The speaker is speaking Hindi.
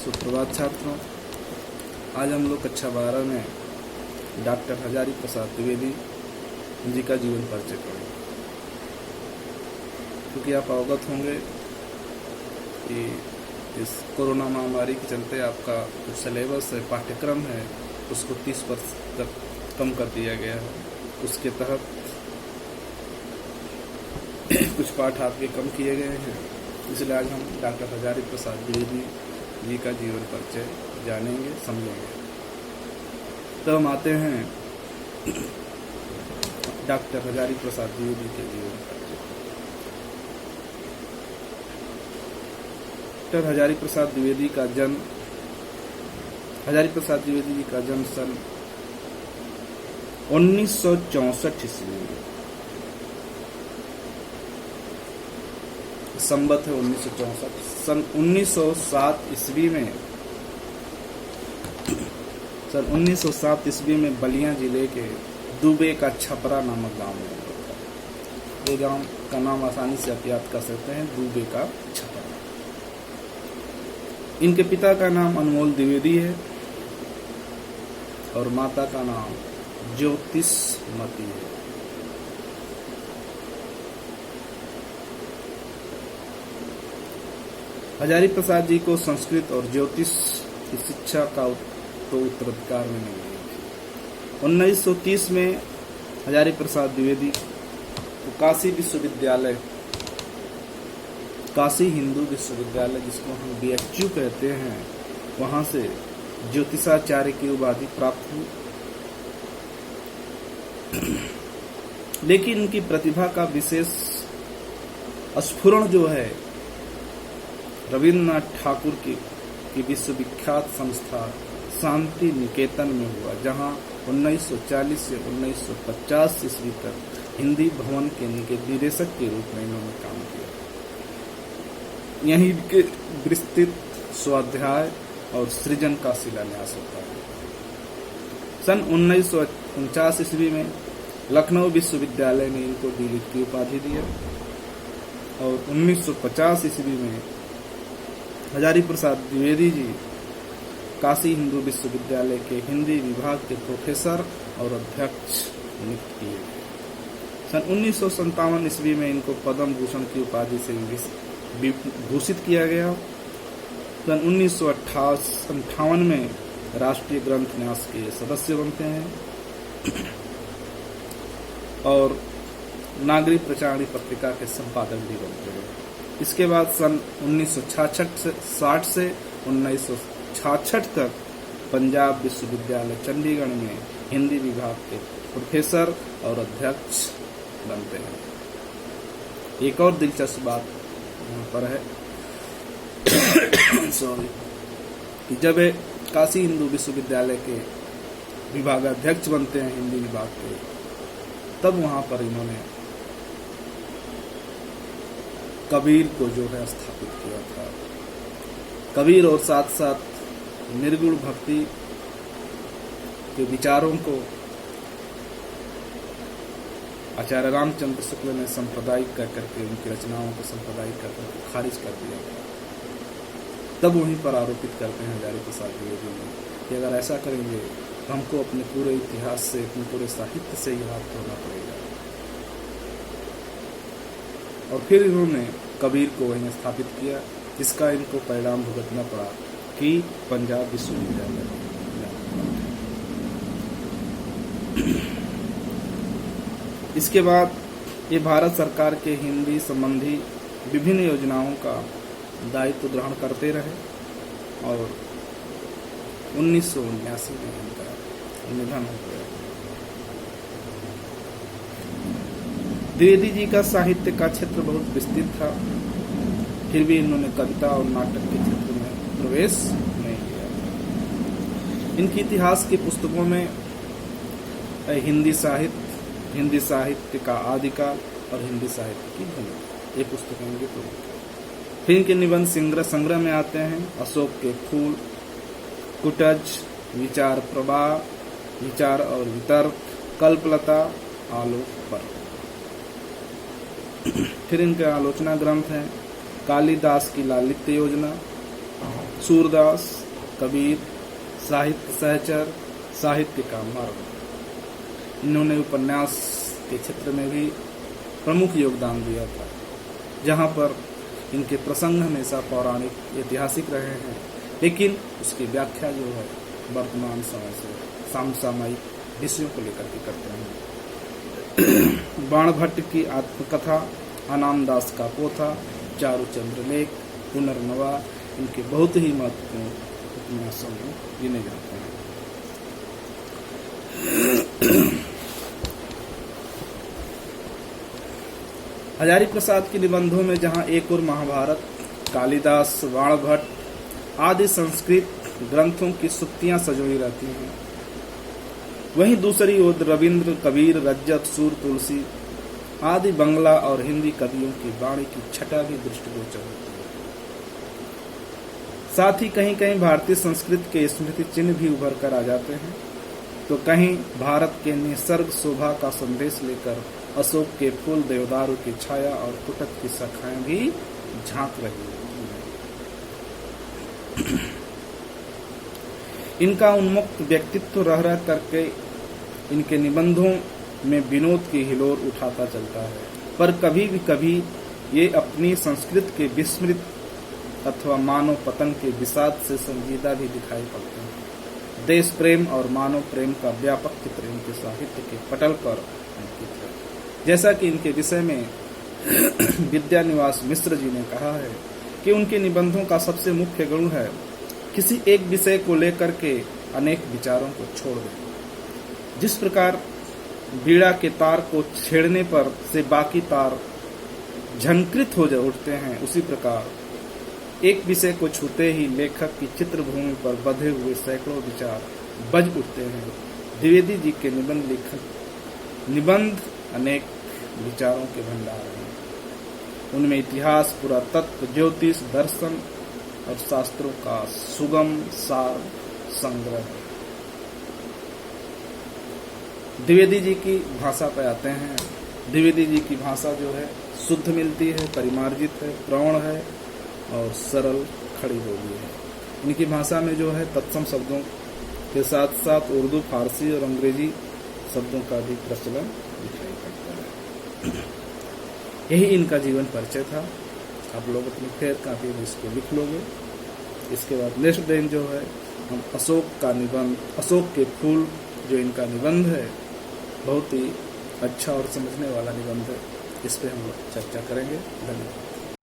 सुप्रभात छात्रों। आज हम लोग कक्षा 12 में डॉक्टर हजारी प्रसाद द्विवेदी जी का जीवन परिचय पढ़ेंगे। क्योंकि आप अवगत होंगे कि इस कोरोना महामारी के चलते आपका जो सिलेबस है, पाठ्यक्रम है, उसको 30% तक कम कर दिया गया है। उसके तहत कुछ पाठ आपके कम किए गए हैं, इसलिए आज हम डॉक्टर हजारी प्रसाद द्विवेदी जी का जीवन परिचय जानेंगे, समझेंगे। तो हम आते हैं डॉक्टर हजारी प्रसाद द्विवेदी के जीवन परिचय। डॉक्टर हजारी प्रसाद द्विवेदी का जन्म सन 1964 ईस्वी में, संवत है 1964। सन 1907 ईस्वी में बलिया जिले के दुबे का छपरा नामक गांव में होता है। ये गांव का नाम आसानी से आप याद कर सकते हैं, दुबे का छपरा। इनके पिता का नाम अनमोल द्विवेदी है और माता का नाम ज्योतिषमती है। हजारी प्रसाद जी को संस्कृत और ज्योतिष की शिक्षा का तो उत्तराधिकार में नहीं मिली। 1930 में हजारी प्रसाद द्विवेदी को काशी हिंदू विश्वविद्यालय, जिसको हम BHU कहते हैं, वहां से ज्योतिषाचार्य की उपाधि प्राप्त हुई। लेकिन उनकी प्रतिभा का विशेष स्फुरण जो है रविन्द्रनाथ ठाकुर की विश्वविख्यात संस्था शांति निकेतन में हुआ, जहां 1940 से 1950 ईस्वी तक हिंदी भवन के निदेशक के रूप में इन्होंने काम किया। यहीं के विस्तृत स्वाध्याय और सृजन का शिलान्यास होता है। सन 1949 ईस्वी में लखनऊ विश्वविद्यालय ने इनको D.Litt की उपाधि दिया और 1950 ईस्वी में हजारी प्रसाद द्विवेदी जी काशी हिंदू विश्वविद्यालय के हिंदी विभाग के प्रोफेसर और अध्यक्ष नियुक्त किए गए। सन 1957 ईस्वी में इनको पद्म भूषण की उपाधि से भूषित किया गया। सन 1958 में राष्ट्रीय ग्रंथ न्यास के सदस्य बनते हैं और नागरिक प्रचारणी पत्रिका के संपादक भी बनते हैं। इसके बाद सन 1960 से 1966 तक पंजाब विश्वविद्यालय चंडीगढ़ में हिंदी विभाग के प्रोफेसर और अध्यक्ष बनते हैं। एक और दिलचस्प बात यहाँ पर है कि जब काशी हिंदू विश्वविद्यालय के विभागाध्यक्ष बनते हैं हिंदी विभाग के, तब वहां पर इन्होंने कबीर को जो है स्थापित किया था। कबीर और साथ साथ निर्गुण भक्ति के विचारों को आचार्य रामचंद्र शुक्ल ने सांप्रदायिक करके उनकी रचनाओं को सांप्रदायिक करके खारिज कर दिया। तब वहीं पर आरोपित करते हैं हजारी प्रसाद द्विवेदी ने कि अगर ऐसा करेंगे तो हमको अपने पूरे इतिहास से, अपने पूरे साहित्य से ही हाथ धोना पड़ेगा। और फिर इन्होंने कबीर को वहीं स्थापित किया, जिसका इनको परिणाम भुगतना पड़ा कि पंजाब विश्वविद्यालय। इसके बाद ये भारत सरकार के हिंदी संबंधी विभिन्न योजनाओं का दायित्व ग्रहण करते रहे और 1979 में इनका निधन हो गया। द्विवेदी जी का साहित्य का क्षेत्र बहुत विस्तृत था, फिर भी इन्होंने कविता और नाटक के क्षेत्र में प्रवेश नहीं किया। इनकी इतिहास की पुस्तकों में हिंदी साहित्य का आदिकाल और हिंदी साहित्य की भूमिका, ये पुस्तकें इनकी प्रमुख है। फिर इनके निबंध संग्रह में आते हैं अशोक के फूल, कुटज, विचार प्रवाह, विचार और वितर्क, कल्पलता, आलोक पर। फिर इनके आलोचना ग्रंथ हैं कालिदास की लालित्य योजना, सूरदास, कबीर, साहित्य सहचर, साहित्य का मार्ग। इन्होंने उपन्यास के क्षेत्र में भी प्रमुख योगदान दिया था, जहां पर इनके प्रसंग हमेशा पौराणिक ऐतिहासिक रहे हैं, लेकिन उसकी व्याख्या जो है वर्तमान समय से समसामयिक विषयों को लेकर के करते हैं। बाणभट्ट की आत्मकथा, अनामदास का पोथा, चारुचंद्र लेख, पुनर्नवा इनके बहुत ही महत्वपूर्ण उपन्यासों में गिने जाते हैं। हजारी प्रसाद के निबंधों में जहां एक और महाभारत, कालिदास, बाणभट्ट आदि संस्कृत ग्रंथों की सुक्तियां सजोई रहती हैं, वहीं दूसरी ओर रविंद्र, कबीर, रज्जत, सूर, तुलसी आदि बंगला और हिंदी कवियों की वाणी की छटा भी दृष्टिगोचर होती है। साथ ही कहीं कहीं भारतीय संस्कृत के स्मृति चिन्ह भी उभर कर आ जाते हैं, तो कहीं भारत के निसर्ग शोभा का संदेश लेकर अशोक के फूल, देवदारू की छाया और कुटक की शाखाएं भी झांक रही हैं। इनका उन्मुक्त व्यक्तित्व रह रह करके इनके निबंधों में विनोद की हिलोर उठाता चलता है, पर कभी ये अपनी संस्कृत के विस्मृत अथवा मानव पतन के विषाद से संजीदा भी दिखाई पड़ते हैं। देश प्रेम और मानव प्रेम का व्यापक चित्र इनके साहित्य के पटल पर अंकित है। जैसा कि इनके विषय में विद्यानिवास मिश्र जी ने कहा है कि उनके निबंधों का सबसे मुख्य गुण है किसी एक विषय को लेकर के अनेक विचारों को छोड़ दें। जिस प्रकार बीड़ा के तार को छेड़ने पर से बाकी तार झंकृत हो उठते हैं, उसी प्रकार एक विषय को छूते ही लेखक की चित्रभूमि पर बंधे हुए सैकड़ों विचार बज उठते हैं। द्विवेदी जी के निबंध अनेक विचारों के भंडार हैं। उनमें इतिहास, पुरातत्व, ज्योतिष, दर्शन और शास्त्रों का सुगम सार संग्रह है। द्विवेदी जी की भाषा पे आते हैं। द्विवेदी जी की भाषा जो है शुद्ध मिलती है, परिमार्जित है, प्रौढ़ है और सरल खड़ी बोली है। इनकी भाषा में जो है तत्सम शब्दों के साथ साथ उर्दू, फारसी और अंग्रेजी शब्दों का भी प्रचलन दिखाई पड़ता है। यही इनका जीवन परिचय था। आप लोग अपनी फेर कापी में इसको लिख लोगे। इसके बाद नेक्स्ट दिन जो है हम अशोक का निबंध, अशोक के फूल जो इनका निबंध है, बहुत ही अच्छा और समझने वाला निबंध है, इस पे हम लोग चर्चा करेंगे। धन्यवाद।